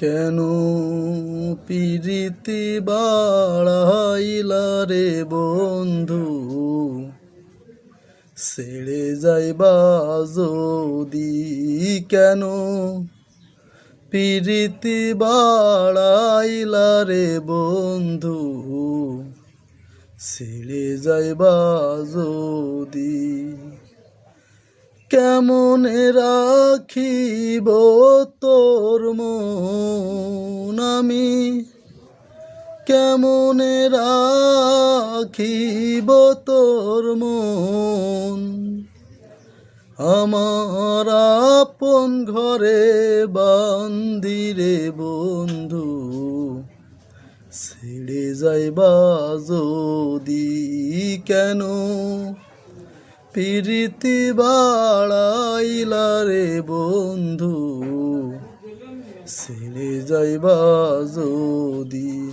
কেন পিরিতি বাড়াইলা রে বন্ধু, ছেড়ে যাইবা যদি? কেন পিরিতি বাড়াইলা রে বন্ধু, ছেড়ে যাইবা যদি? কেমনে রাখিব তোর মন আমি, কেমনে রাখিব তোর মন? আমার আপন ঘরে বান্দিরে বন্ধু, ছেড়ে যাইবা যদি? কেন পিরিতি বাড়াইলা রে বন্ধু, ছেড়ে যাইবা যদি?